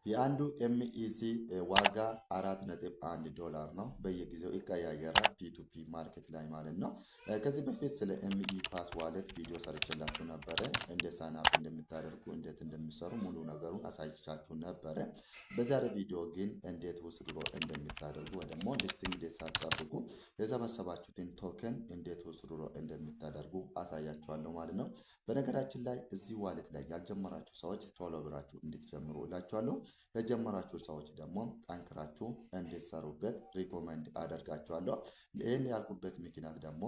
የአንዱ ኤምኢሲ ዋጋ $4.1 ነው። በየጊዜው ይቀያየራል ፒቱፒ ማርኬት ላይ ማለት ነው። ከዚህ በፊት ስለ ኤምኢ ፓስ ዋሌት ቪዲዮ ሰርችላችሁ ነበረ። እንዴት ሳይን አፕ እንደምታደርጉ እንዴት እንደሚሰሩ ሙሉ ነገሩን አሳይቻችሁ ነበረ። በዛሬ ቪዲዮ ግን እንዴት ውስድሮ እንደምታደርጉ ወይ ደግሞ ሊስቲንግ ዴት ሳትጠብቁ የሰበሰባችሁትን ቶከን እንዴት ውስድሮ እንደምታደርጉ አሳያችኋለሁ ማለት ነው። በነገራችን ላይ እዚህ ዋሌት ላይ ያልጀመራችሁ ሰዎች ቶሎ ብላችሁ እንድትጀምሩ እላችኋለሁ። የጀመራችሁ ሰዎች ደግሞ ጠንክራችሁ እንድትሰሩበት ሪኮመንድ አደርጋችኋለሁ። ይህን ያልኩበት ምክንያት ደግሞ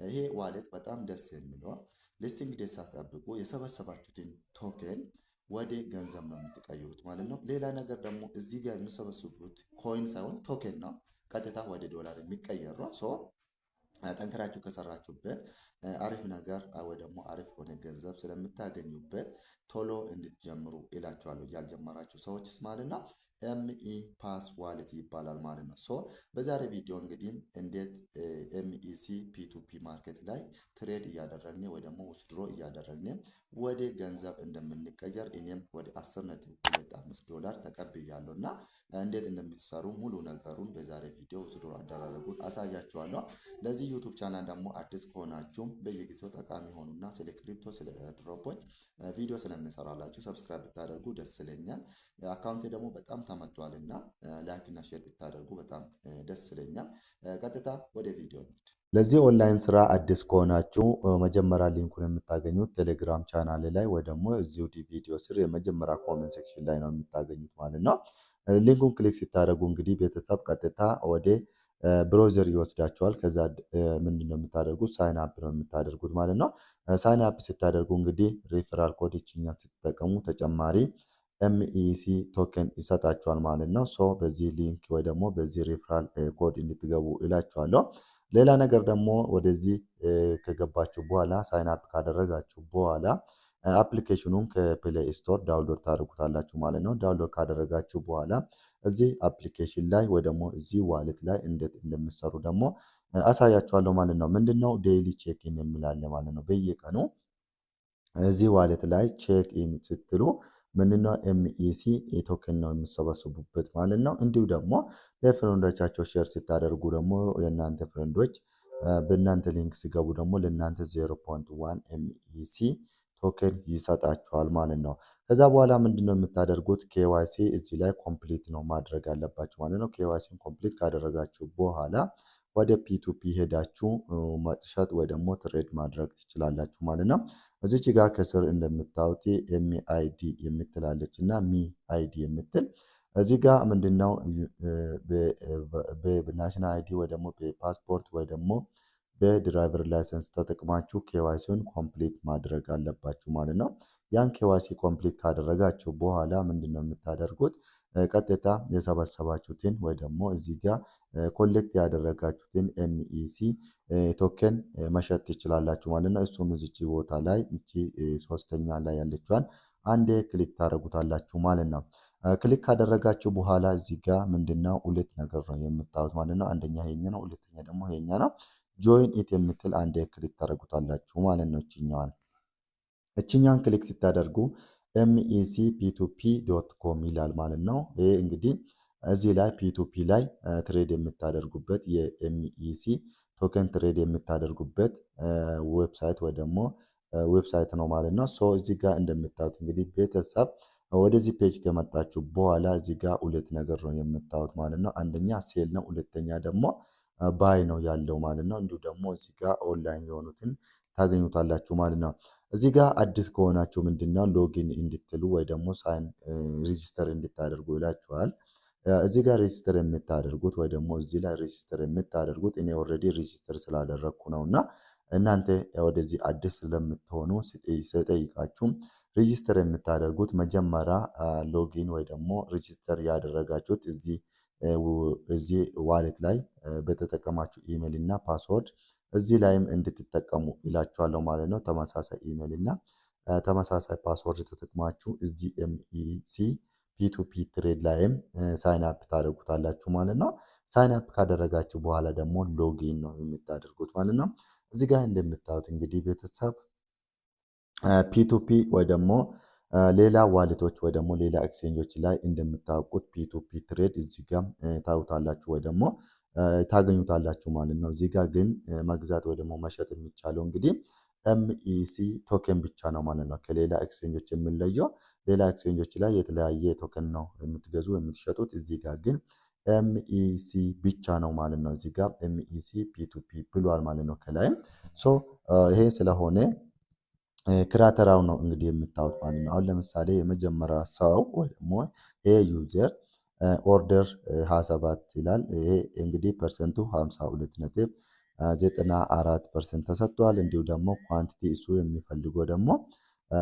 ይሄ ዋሌት በጣም ደስ የሚለው ሊስቲንግ ዴት ሳትጠብቁ የሰበሰባችሁትን ቶከን ወደ ገንዘብ ነው የምትቀይሩት ማለት ነው። ሌላ ነገር ደግሞ እዚህ ጋር የምሰበስቡት ኮይን ሳይሆን ቶከን ነው። ቀጥታ ወደ ዶላር የሚቀየር ነው። ጠንክራችሁ ከሰራችሁበት አሪፍ ነገር ወይ ደግሞ አሪፍ ሆነ ገንዘብ ስለምታገኙበት ቶሎ እንድትጀምሩ እላችኋለሁ። ያልጀመራችሁ ሰዎችስ ማለት ነው። ኤምኢ ፓስ ዋሌት ይባላል ማለት ነው። በዛሬ ቪዲዮ እንግዲህ እንዴት ኤምኢሲ ፒቱፒ ማርኬት ላይ ትሬድ እያደረግን ወይ ደግሞ ውስድሮ እያደረግን ወደ ገንዘብ እንደምንቀየር እኔም ወደ $10.25 ተቀብያለሁ እና እንዴት እንደምትሰሩ ሙሉ ነገሩን በዛሬ ቪዲዮ ውስድሮ አደራረጉን አሳያችኋለሁ። ለዚህ ዩቱብ ቻናል ደግሞ አዲስ ከሆናችሁ በየጊዜው ጠቃሚ ሆኑና ስለ ክሪፕቶ ስለ ድሮፖች ቪዲዮ ስለምሰራላችሁ ሰብስክራይብ ብታደርጉ ደስ ይለኛል። አካውንቴ ደግሞ በጣም ተመቷልና ላይክ እና ሼር ብታደርጉ በጣም ደስ ይለኛል። ቀጥታ ወደ ቪዲዮ እንሂድ። ለዚህ ኦንላይን ስራ አዲስ ከሆናችሁ መጀመሪያ ሊንኩን የምታገኙት ቴሌግራም ቻናል ላይ ወይ ደግሞ እዚሁ ቪዲዮ ስር የመጀመሪያ ኮሜንት ሴክሽን ላይ ነው የምታገኙት ማለት ነው። ሊንኩን ክሊክ ሲታደርጉ እንግዲህ ቤተሰብ ቀጥታ ወደ ብሮዘር ይወስዳቸዋል። ከዛ ምንድነው የምታደርጉት? ሳይን አፕ ነው የምታደርጉት ማለት ነው። ሳይን አፕ ስታደርጉ እንግዲህ ሪፈራል ኮድ ይችኛል ስትጠቀሙ ተጨማሪ ኤምኢሲ ቶከን ይሰጣችኋል ማለት ነው። በዚህ ሊንክ ወይ ደግሞ በዚህ ሪፈራል ኮድ እንድትገቡ እላችኋለሁ። ሌላ ነገር ደግሞ ወደዚህ ከገባችሁ በኋላ ሳይን አፕ ካደረጋችሁ በኋላ አፕሊኬሽኑን ከፕሌይ ስቶር ዳውንሎድ ታደርጉታላችሁ ማለት ነው። ዳውንሎድ ካደረጋችሁ በኋላ እዚህ አፕሊኬሽን ላይ ወይ ደግሞ እዚህ ዋሌት ላይ እንዴት እንደምትሰሩ ደግሞ አሳያችኋለሁ ማለት ነው። ምንድነው ዴይሊ ቼክ ኢን የሚላለ ማለት ነው። በየቀኑ እዚህ ዋሌት ላይ ቼክ ኢን ስትሉ ምንድነው ኤምኢሲ ቶከን ነው የሚሰበስቡበት ማለት ነው። እንዲሁ ደግሞ ለፍሬንዶቻቸው ሼር ስታደርጉ ደግሞ የእናንተ ፍሬንዶች በእናንተ ሊንክ ሲገቡ ደግሞ ለእናንተ 0.1 ኤምኢሲ ቶከን ይሰጣችኋል ማለት ነው። ከዛ በኋላ ምንድነው የምታደርጉት? ኬዋይሲ እዚህ ላይ ኮምፕሊት ነው ማድረግ አለባችሁ ማለት ነው። ኬዋይሲን ኮምፕሊት ካደረጋችሁ በኋላ ወደ ፒቱፒ ሄዳችሁ መጥሸጥ ወይ ደግሞ ትሬድ ማድረግ ትችላላችሁ ማለት ነው። እዚች ጋር ከስር እንደምታዩት ኤምአይዲ የምትላለች እና ሚ አይዲ የምትል እዚህ ጋር ምንድነው በናሽናል አይዲ ወይ ደግሞ በፓስፖርት ወይ ደግሞ በድራይቨር ላይሰንስ ተጠቅማችሁ ኬዋይሲውን ኮምፕሊት ማድረግ አለባችሁ ማለት ነው። ያን ኬዋይሲ ኮምፕሊት ካደረጋችሁ በኋላ ምንድነው የምታደርጉት? ቀጥታ የሰበሰባችሁትን ወይ ደግሞ እዚህ ጋር ኮሌክት ያደረጋችሁትን ኤምኢሲ ቶከን መሸጥ ትችላላችሁ ማለት ነው። እሱም እዚች ቦታ ላይ እቺ ሶስተኛ ላይ ያለችዋን አንዴ ክሊክ ታደርጉታላችሁ ማለት ነው። ክሊክ ካደረጋችሁ በኋላ እዚህ ጋር ምንድነው ሁለት ነገር ነው የምታዩት ማለት ነው። አንደኛ ይሄኛ ነው፣ ሁለተኛ ደግሞ ይሄኛ ነው። ጆይን ኢት የምትል አንዴ ክሊክ ታደርጉታላችሁ ማለት ነው። እችኛን ክሊክ ስታደርጉ ኤምኢሲ ፒቱፒ ዶት ኮም ይላል ማለት ነው። ይሄ እንግዲህ እዚህ ላይ ፒቱፒ ላይ ትሬድ የምታደርጉበት የኤምኢሲ ቶከን ትሬድ የምታደርጉበት ዌብሳይት ወይ ደግሞ ዌብሳይት ነው ማለት ነው። እዚህ ጋር እንደምታዩት እንግዲህ ቤተሰብ ወደዚህ ፔጅ ከመጣችሁ በኋላ እዚህ ጋር ሁለት ነገር ነው የምታዩት ማለት ነው። አንደኛ ሴል ነው፣ ሁለተኛ ደግሞ ባይ ነው ያለው ማለት ነው። እንዲሁ ደግሞ እዚህ ጋር ኦንላይን የሆኑትን ታገኙታላችሁ ማለት ነው። እዚህ ጋር አዲስ ከሆናችሁ ምንድነው ሎጊን እንድትሉ ወይ ደግሞ ሳይን ሬጂስተር እንድታደርጉ ይላችኋል። እዚህ ጋር ሬጂስተር የምታደርጉት ወይ ደግሞ እዚህ ላይ ሬጂስተር የምታደርጉት እኔ ኦልሬዲ ሬጂስተር ስላደረግኩ ነው እና እናንተ ወደዚህ አዲስ ስለምትሆኑ ስጠይቃችሁም ሬጂስተር የምታደርጉት መጀመሪያ ሎጊን ወይ ደግሞ ሬጂስተር ያደረጋችሁት እዚህ ዋሌት ላይ በተጠቀማችሁ ኢሜል እና ፓስወርድ እዚህ ላይም እንድትጠቀሙ ይላችኋለሁ ማለት ነው። ተመሳሳይ ኢሜል እና ተመሳሳይ ፓስወርድ ተጠቅማችሁ እዚህ ኤምኢሲ ፒቱፒ ትሬድ ላይም ሳይን አፕ ታደርጉታላችሁ ማለት ነው። ሳይን አፕ ካደረጋችሁ በኋላ ደግሞ ሎጊን ነው የምታደርጉት ማለት ነው። እዚህ ጋር እንደምታዩት እንግዲህ ቤተሰብ ፒቱፒ ወይ ደግሞ ሌላ ዋሌቶች ወይ ደግሞ ሌላ ኤክስቼንጆች ላይ እንደምታውቁት ፒቱፒ ትሬድ እዚህ ጋር ታዩታላችሁ ወይ ደግሞ ታገኙታላችሁ ማለት ነው። እዚህ ጋር ግን መግዛት ወይ ደግሞ መሸጥ የሚቻለው እንግዲህ ኤምኢሲ ቶከን ብቻ ነው ማለት ነው። ከሌላ ኤክስቼንጆች የሚለየው ሌላ ኤክስቼንጆች ላይ የተለያየ ቶከን ነው የምትገዙ የምትሸጡት። እዚህ ጋር ግን ኤምኢሲ ብቻ ነው ማለት ነው። እዚህ ጋር ኤምኢሲ ፒቱፒ ብሏል ማለት ነው ከላይም ይሄ ስለሆነ ክራተራው ነው እንግዲህ የምታዩት ማለት ነው። አሁን ለምሳሌ የመጀመሪያ ሰው ወይ ደግሞ ይሄ ዩዘር ኦርደር 27 ይላል። ይሄ እንግዲህ ፐርሰንቱ 52.94% ተሰጥቷል። እንዲሁ ደግሞ ኳንቲቲ እሱ የሚፈልገው ደግሞ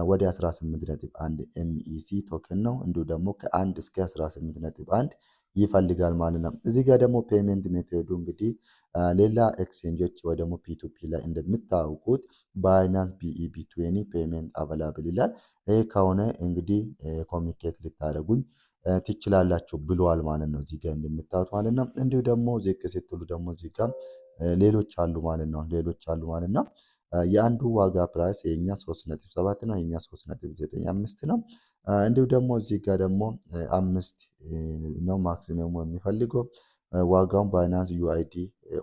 ወደ 18.1 ኤምኢሲ ቶክን ነው። እንዲሁ ደግሞ ከ1 እስከ 18.1 ይፈልጋል ማለት ነው። እዚህ ጋር ደግሞ ፔሜንት ሜቶዱ እንግዲህ ሌላ ኤክስቼንጆች ወይ ደግሞ ፒቱፒ ላይ እንደምታውቁት ባይናንስ ቢኢቢ20 ፔሜንት አቬላብል ይላል። ይሄ ከሆነ እንግዲህ ኮሚኒኬት ልታደርጉኝ ትችላላችሁ ብለዋል ማለት ነው። እዚህ ጋር እንደምታዩት ማለት ነው። እንዲሁ ደግሞ ዝቅ ስትሉ ደግሞ እዚህ ጋር ሌሎች አሉ ማለት ነው። ሌሎች አሉ ማለት ነው። የአንዱ ዋጋ ፕራይስ የኛ 3.7 ነው። የኛ 3.95 ነው። እንዲሁ ደግሞ እዚህ ጋር ደግሞ 5 ነው ማክሲመሙ የሚፈልገው ዋጋውን ባይናንስ ዩአይዲ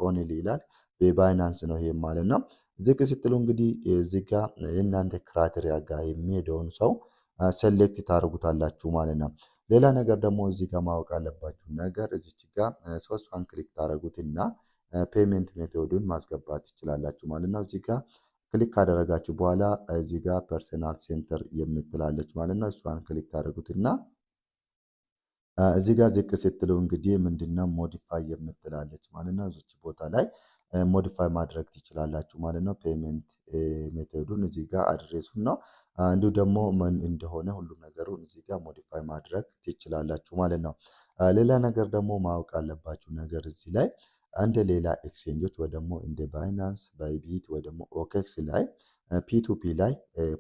ኦንሊ ይላል። በባይናንስ ነው ይሄ ማለት ነው። ዝቅ ስትሉ እንግዲህ እዚህ ጋር የእናንተ ክራይቴሪያ ጋር የሚሄደውን ሰው ሴሌክት ታደርጉታላችሁ ማለት ነው። ሌላ ነገር ደግሞ እዚህ ጋር ማወቅ አለባችሁ ነገር እዚች ጋር ሶስቷን ክሊክ ታደርጉትና ፔሜንት ሜቶዱን ማስገባት ትችላላችሁ ማለት ነው። እዚህ ጋር ክሊክ ካደረጋችሁ በኋላ እዚህ ጋር ፐርሰናል ሴንተር የምትላለች ማለት ነው። እሷን ክሊክ ታደርጉትና እዚህ ጋር ዝቅ ስትሉ እንግዲህ ምንድነው ሞዲፋይ የምትላለች ማለት ነው። እዚች ቦታ ላይ ሞዲፋይ ማድረግ ትችላላችሁ ማለት ነው። ፔሜንት ሜቶዱን እዚህ ጋር አድሬሱን ነው እንዲሁ ደግሞ ምን እንደሆነ ሁሉ ነገሩን እዚህ ጋር ሞዲፋይ ማድረግ ትችላላችሁ ማለት ነው። ሌላ ነገር ደግሞ ማወቅ አለባችሁ ነገር እዚህ ላይ እንደ ሌላ ኤክስቼንጆች ወይ ደግሞ እንደ ባይናንስ ባይቢት ወይ ደግሞ ኦኬክስ ላይ ፒቱፒ ላይ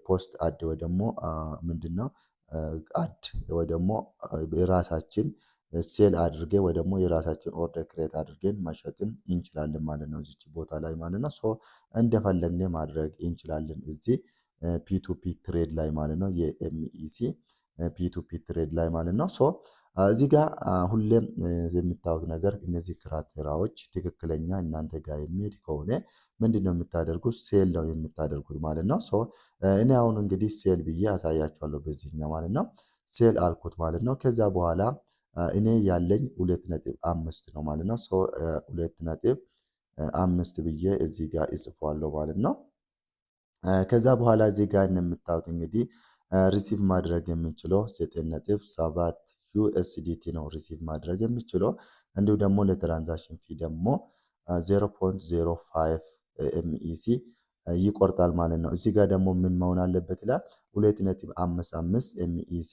ፖስት አድ ወይ ደግሞ ምንድነው አድ ወይ ደግሞ የራሳችን ሴል አድርጌ ወይ ደግሞ የራሳችን ኦርደር ክሬት አድርገን መሸጥም እንችላለን ማለት ነው። እዚች ቦታ ላይ ማለት ነው። እንደፈለግን ማድረግ እንችላለን እዚህ ፒቱፒ ትሬድ ላይ ማለት ነው። የኤምኢሲ ፒቱፒ ትሬድ ላይ ማለት ነው። እዚህ ጋር ሁሌም የምታዩት ነገር እነዚህ ክራቴራዎች ትክክለኛ እናንተ ጋር የሚሄድ ከሆነ ምንድነው የምታደርጉት? ሴል ነው የምታደርጉት ማለት ነው። እኔ አሁን እንግዲህ ሴል ብዬ አሳያችኋለሁ በዚህኛው ማለት ነው። ሴል አልኩት ማለት ነው። ከዛ በኋላ እኔ ያለኝ 2.5 ነው ማለት ነው። 2.5 ብዬ እዚህ ጋር ይጽፈዋለሁ ማለት ነው። ከዛ በኋላ እዚህ ጋር የምታዩት እንግዲህ ሪሲቭ ማድረግ የምንችለው 9.7 ዩኤስዲቲ ነው ሪሲቭ ማድረግ የሚችለው። እንዲሁ ደግሞ ለትራንዛክሽን ፊ ደግሞ 0.05 ኤምኢሲ ይቆርጣል ማለት ነው። እዚህ ጋር ደግሞ ምን መሆን አለበት ይላል 2.55 ኤምኢሲ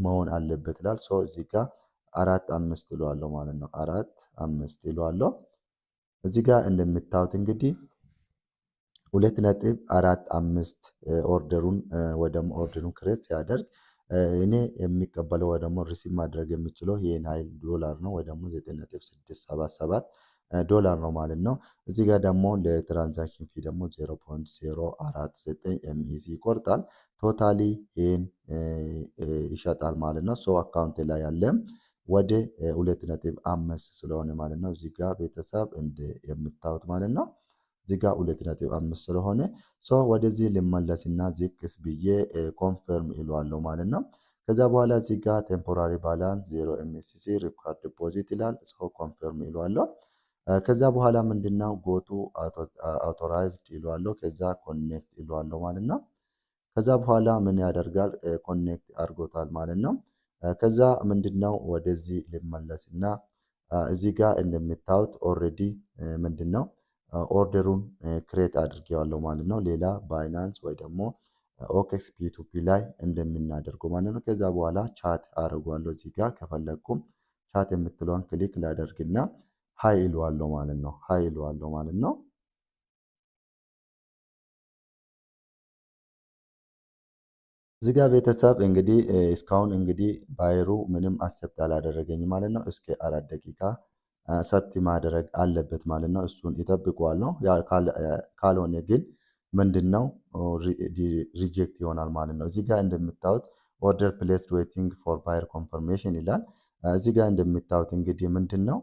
መሆን አለበት ይላል። እዚህ ጋር 4.5 ይለዋለሁ ማለት ነው። 4.5 ይለዋለሁ። እዚህ ጋር እንደምታዩት እንግዲህ 2.45 ኦርደሩን ወይ ደግሞ ኦርደሩን ክሬት ሲያደርግ እኔ የሚቀበለው ወይ ደግሞ ሪሲቭ ማድረግ የሚችለው ይህን ሀይል ዶላር ነው ወይ ደግሞ 9.677 ዶላር ነው ማለት ነው። እዚህ ጋር ደግሞ ለትራንዛክሽን ፊ ደግሞ 0.049 ኤምኢሲ ይቆርጣል። ቶታሊ ይህን ይሸጣል ማለት ነው። አካውንት ላይ ያለ ወደ 2.5 ስለሆነ ማለት ነው። እዚህ ጋር ቤተሰብ የምታዩት ማለት ነው። እዚህ ጋር 2.5 ስለሆነ ወደዚህ ልመለስና ዝቅስ ብዬ ኮንፈርም ይለዋለሁ ማለት ነው። ከዛ በኋላ እዚህ ጋር ቴምፖራሪ ባላንስ 0 ኤምኤስሲ ሪኳርድ ዲፖዚት ይላል። ኮንፈርም ይለዋለሁ። ከዛ በኋላ ምንድነው ጎቱ አውቶራይዝድ ይለዋለሁ። ከዛ ኮኔክት ይለዋለሁ ማለት ነው። ከዛ በኋላ ምን ያደርጋል? ኮኔክት አድርጎታል ማለት ነው። ከዛ ምንድነው ወደዚህ ልመለስና እዚህ ጋር እንደምታዩት ኦልሬዲ ምንድነው ኦርደሩን ክሬት አድርጌዋለሁ ማለት ነው። ሌላ ባይናንስ ወይ ደግሞ ኦኬክስ ፒቱፒ ላይ እንደምናደርገው ማለት ነው። ከዛ በኋላ ቻት አደርገዋለሁ። እዚህ ጋር ከፈለግኩም ቻት የምትለውን ክሊክ ላደርግና ሀይ እለዋለሁ ማለት ነው። ሀይ እለዋለሁ ማለት ነው። እዚህ ጋር ቤተሰብ እንግዲህ እስካሁን እንግዲህ ባይሩ ምንም አክሰፕት አላደረገኝ ማለት ነው። እስከ 4 ደቂቃ ሰብት ማድረግ አለበት ማለት ነው። እሱን ይጠብቀዋል ነው። ካልሆነ ግን ምንድን ነው ሪጀክት ይሆናል ማለት ነው። እዚህ ጋር እንደምታዩት ኦርደር ፕሌስድ ዌቲንግ ፎር ባየር ኮንፈርሜሽን ይላል። እዚህ ጋር እንደምታዩት እንግዲህ ምንድን ነው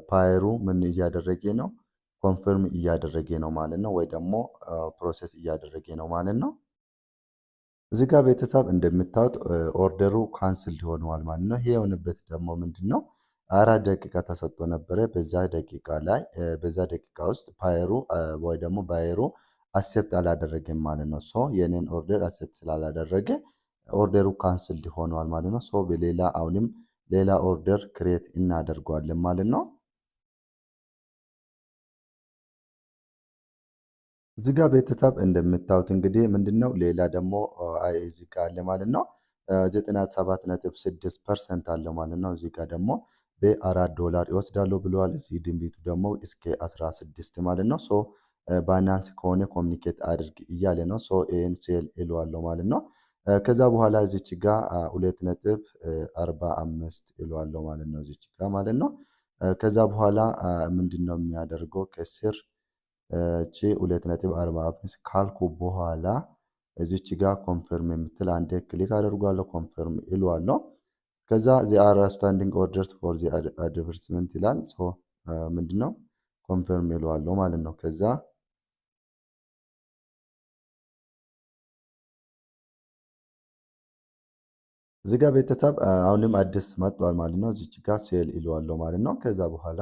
ፓየሩ ምን እያደረገ ነው? ኮንፈርም እያደረገ ነው ማለት ነው፣ ወይ ደግሞ ፕሮሰስ እያደረገ ነው ማለት ነው። እዚህ ጋር ቤተሰብ እንደምታዩት ኦርደሩ ካንስልድ ሆነዋል ማለት ነው። ይሄ የሆነበት ደግሞ ምንድን ነው 4 ደቂቃ ተሰጥቶ ነበረ። በዛ ደቂቃ ውስጥ ፓየሩ ወይ ደግሞ ባየሩ አክሴፕት አላደረገም ማለት ነው። ሶ የኔን ኦርደር አክሴፕት ስላላደረገ ኦርደሩ ካንስልድ ሆነዋል ማለት ነው። ሶ በሌላ አሁንም ሌላ ኦርደር ክሬት እናደርገዋለን ማለት ነው። እዚህ ጋር ቤተሰብ እንደምታዩት እንግዲህ ምንድነው ሌላ ደግሞ እዚህ ጋር አለ ማለት ነው። 97.6% አለ ማለት ነው። እዚህ ጋር ደግሞ በ4 ዶላር ይወስዳሉ ብለዋል። እዚህ ድንቢቱ ደግሞ እስከ 16 ማለት ነው። ሶ ባይናንስ ከሆነ ኮሚኒኬት አድርግ እያለ ነው። ሶ ይህን ሴል እለዋለሁ ማለት ነው። ከዛ በኋላ እዚች ጋር 2.45 እለዋለሁ ማለት ነው። እዚች ጋር ማለት ነው። ከዛ በኋላ ምንድን ነው የሚያደርገው ከስር እቺ 2.45 ካልኩ በኋላ እዚች ጋር ኮንፈርም የምትል አንዴ ክሊክ አደርጓለሁ። ኮንፈርም እለዋለሁ። ከዛ ዚ አር ስታንዲንግ ኦርደርስ ፎር ዚ አድቨርቲዝመንት ይላል። ሶ ምንድነው ኮንፈርም እለዋለሁ ማለት ነው። ከዛ እዚህ ጋር ቤተሰብ አሁንም አዲስ መጥቷል ማለት ነው። እዚች ጋር ሴል እለዋለሁ ማለት ነው። ከዛ በኋላ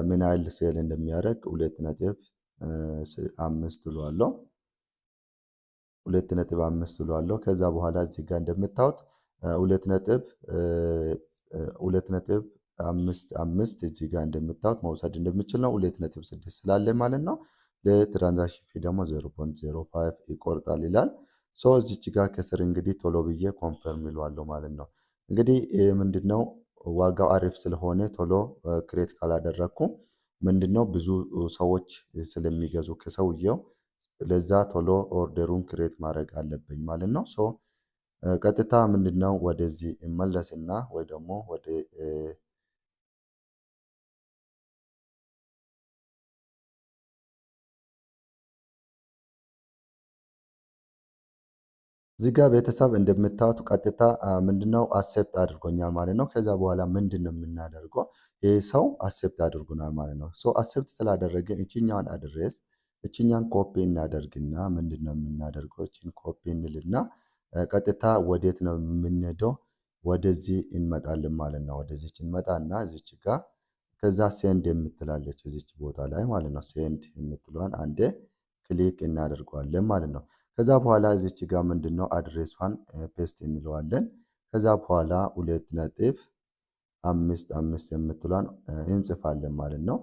ምን ያህል ሴል እንደሚያደርግ 2.5 እለዋለሁ። 2.5 እለዋለሁ። ከዛ በኋላ እዚህ ጋር እንደምታዩት 2.55 እዚህ ጋር እንደምታዩት መውሰድ እንደምችል ነው። 2.6 ስላለ ማለት ነው። ለትራንዛክሽን ፊ ደግሞ 0.05 ይቆርጣል ይላል። ሶ እዚች ጋር ከስር እንግዲህ ቶሎ ብዬ ኮንፈርም ይለዋለሁ ማለት ነው። እንግዲህ ምንድነው ዋጋው አሪፍ ስለሆነ ቶሎ ክሬት ካላደረግኩ ምንድነው ብዙ ሰዎች ስለሚገዙ ከሰውየው ለዛ ቶሎ ኦርደሩን ክሬት ማድረግ አለብኝ ማለት ነው። ሶ ቀጥታ ምንድነው ወደዚህ እመለስና ወይ ደግሞ ወደ እዚህ ጋር ቤተሰብ እንደምታዩት ቀጥታ ምንድነው አክሴፕት አድርጎኛል ማለት ነው። ከዛ በኋላ ምንድነው የምናደርገው? ይህ ሰው አክሴፕት አድርጎናል ማለት ነው። ሶ አክሴፕት ስላደረገ እችኛዋን አድሬስ እችኛን ኮፒ እናደርግና ምንድነው የምናደርገው? እችን ኮፒ እንልና ቀጥታ ወዴት ነው የምንሄደው? ወደዚህ እንመጣለን ማለት ነው። ወደዚች እንመጣና እዚች ጋር ከዛ ሴንድ የምትላለች እዚች ቦታ ላይ ማለት ነው። ሴንድ የምትለዋን አንዴ ክሊክ እናደርገዋለን ማለት ነው። ከዛ በኋላ እዚች ጋር ምንድነው አድሬሷን ፔስት እንለዋለን። ከዛ በኋላ 2.55 የምትሏን እንጽፋለን ማለት ነው።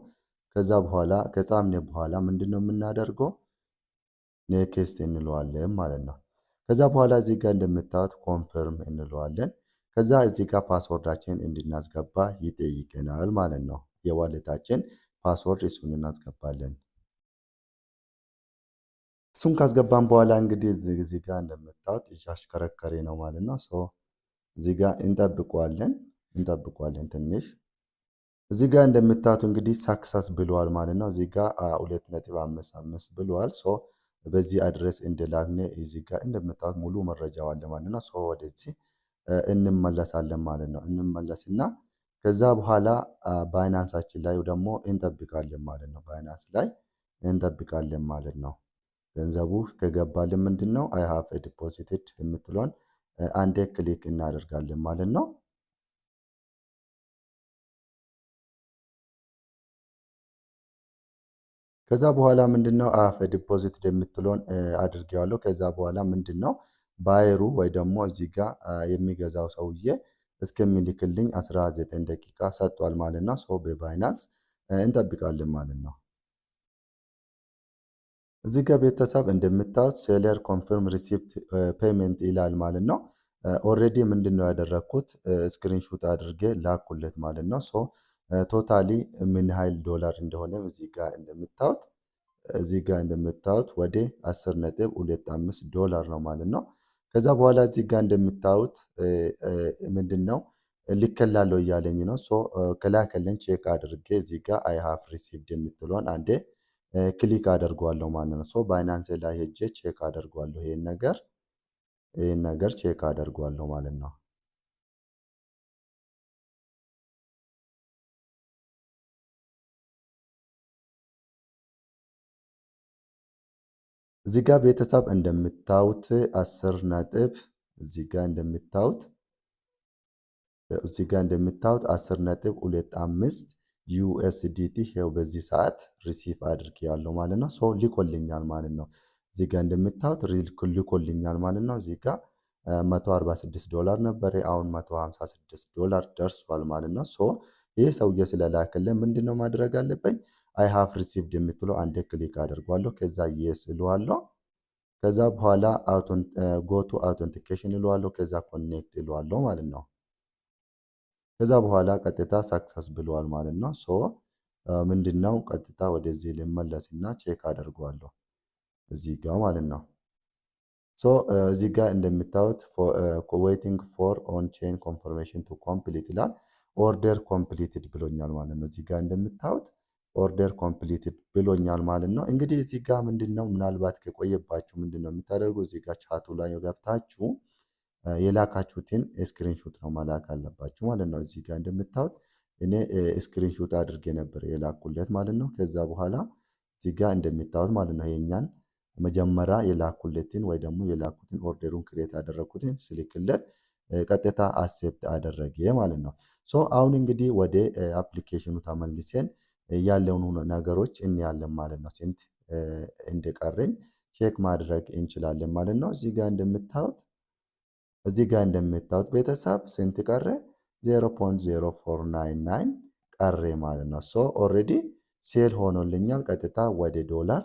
ከዛ በኋላ ከጻፍነ በኋላ ምንድነው የምናደርገው? ኔክስት እንለዋለን ማለት ነው። ከዛ በኋላ እዚህ ጋር እንደምታዩት ኮንፈርም እንለዋለን። ከዛ እዚህ ጋር ፓስወርዳችን እንድናስገባ ይጠይቀናል ማለት ነው። የዋሌታችን ፓስወርድ እሱን እናስገባለን። እሱን ካስገባን በኋላ እንግዲህ እዚህ ጋር እንደምታዩት እያሽከረከረ ነው ማለት ነው። ሶ እዚህ ጋር እንጠብቀዋለን ትንሽ። እዚህ ጋር እንደምታዩት እንግዲህ ሳክሰስ ብለዋል ማለት ነው። እዚህ ጋር 2.55 ብለዋል። ሶ በዚህ አድረስ እንደላክነ እዚህ ጋር እንደምታዩት ሙሉ መረጃው አለ ማለት ነው። ሶ ወደዚህ እንመለሳለን ማለት ነው። እንመለስና ከዛ በኋላ ባይናንሳችን ላይ ደግሞ እንጠብቃለን ማለት ነው። ባይናንስ ላይ እንጠብቃለን ማለት ነው። ገንዘቡ ከገባልን ምንድነው አይ ሃቭ ዲፖዚትድ የምትለውን አንዴ ክሊክ እናደርጋለን ማለት ነው። ከዛ በኋላ ምንድነው አይ ሃቭ ዲፖዚትድ የምትለውን አድርጌዋለሁ። ከዛ በኋላ ምንድነው ባየሩ ወይ ደግሞ እዚህ ጋር የሚገዛው ሰውዬ እስከሚልክልኝ 19 ደቂቃ ሰጥቷል ማለት ነው። ሶ በባይናንስ እንጠብቃለን ማለት ነው። እዚህ ጋር ቤተሰብ እንደምታዩት ሴለር ኮንፈርም ሪሲፕት ፔመንት ይላል ማለት ነው። ኦልሬዲ ምንድነው ያደረኩት ስክሪንሹት አድርጌ ላኩለት ማለት ነው። ሶ ቶታሊ ምን ያህል ዶላር እንደሆነ እዚህ ጋር እንደምታዩት ወደ 10.25 ዶላር ነው ማለት ነው። ከዛ በኋላ እዚህ ጋር እንደምታዩት ምንድነው ልከላለው እያለኝ ነው። ሶ ከላከልን ቼክ አድርጌ እዚህ ጋር አይ ሃቭ ሪሲቭድ የምትለውን አንዴ ክሊክ አደርገዋለሁ ማለት ነው። ሶ ባይናንስ ላይ ሄጄ ቼክ አደርገዋለሁ። ይሄን ነገር ቼክ አደርገዋለሁ ማለት ነው። እዚህ ጋር ቤተሰብ እንደምታዩት 10 ነጥብ እዚህ ጋር እንደምታዩት 10.25 ዩኤስዲቲ ይኸው በዚህ ሰዓት ሪሲቭ አድርጌያለሁ ማለት ነው። ሶ ልኮልኛል ማለት ነው። እዚህ ጋር እንደምታዩት ልኮልኛል ማለት ነው። እዚህ ጋር $146 ነበር፣ አሁን $156 ደርሷል ማለት ነው። ሶ ይህ ሰውዬ ስለላከልን ምንድነው ማድረግ አለብኝ? አይ ሃቭ ሪሲቭድ የምትለው አንድ ክሊክ አድርጓለሁ። ከዛ የስ እለዋለሁ። ከዛ በኋላ ጎቱ አውተንቲኬሽን እለዋለሁ። ከዛ ኮኔክት እለዋለሁ ማለት ነው። ከዛ በኋላ ቀጥታ ሳክሰስ ብለዋል ማለት ነው። ሶ ምንድነው ቀጥታ ወደዚህ ልመለስና ቼክ አደርገዋለሁ እዚህ ጋር ማለት ነው። ሶ እዚህ ጋር እንደምታዩት ዌይቲንግ ፎር ኦን ቼን ኮንፈርሜሽን ቱ ኮምፕሊት ይላል። ኦርደር ኮምፕሊትድ ብሎኛል ማለት ነው። እዚህ ጋር እንደምታዩት ኦርደር ኮምፕሊትድ ብሎኛል ማለት ነው። እንግዲህ እዚህ ጋር ምንድነው ምናልባት ከቆየባችሁ ምንድነው የምታደርጉ እዚህ ጋር ቻቱ ላይ ገብታችሁ የላካችሁትን ስክሪንሾት ነው መላክ አለባችሁ ማለት ነው። እዚህ ጋር እንደምታዩት እኔ ስክሪንሾት አድርጌ ነበር የላኩለት ማለት ነው። ከዛ በኋላ እዚህ ጋር እንደምታዩት ማለት ነው የኛን መጀመሪያ የላኩለትን ወይ ደግሞ የላኩትን ኦርደሩን ክሬት ያደረኩትን ስልክለት ቀጥታ አክሴፕት አደረገ ማለት ነው። ሶ አሁን እንግዲህ ወደ አፕሊኬሽኑ ተመልሰን ያለውን ነገሮች እንያለን ማለት ነው። ስንት እንደቀረኝ ቼክ ማድረግ እንችላለን ማለት ነው። እዚህ ጋር እንደምታዩት ቤተሰብ ስንት ቀረ? 0.0499 ቀረ ማለት ነው። ሶ ኦልሬዲ ሴል ሆኖልኛል። ቀጥታ ወደ ዶላር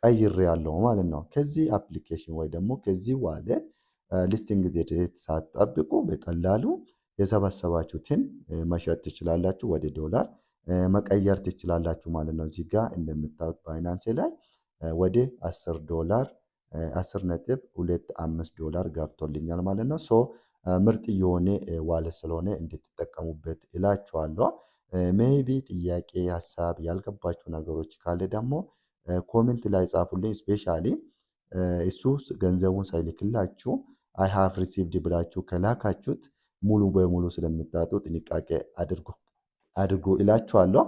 ቀይሬ ያለው ማለት ነው። ከዚህ አፕሊኬሽን ወይ ደግሞ ከዚህ ዋሌት ሊስቲንግ ዴት ሳትጠብቁ በቀላሉ የሰበሰባችሁትን መሸጥ ትችላላችሁ፣ ወደ ዶላር መቀየር ትችላላችሁ ማለት ነው። እዚህ ጋር እንደምታዩት ባይናንስ ላይ ወደ $10 $10.25 ገብቶልኛል ማለት ነው። ሶ ምርጥ የሆነ ዋሌት ስለሆነ እንድትጠቀሙበት እላችኋለሁ። ሜይቢ ጥያቄ፣ ሀሳብ ያልገባችሁ ነገሮች ካለ ደግሞ ኮሜንት ላይ ጻፉልኝ። ስፔሻሊ እሱ ገንዘቡን ሳይልክላችሁ አይ ሃቭ ሪሲቭድ ብላችሁ ከላካችሁት ሙሉ በሙሉ ስለሚጣጡ ጥንቃቄ አድርጉ እላችኋለሁ።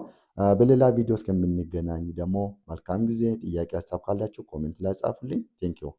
በሌላ ቪዲዮ እስከምንገናኝ ደግሞ መልካም ጊዜ። ጥያቄ ሀሳብ ካላችሁ ኮሜንት ላይ ጻፉልኝ። ቴንኪው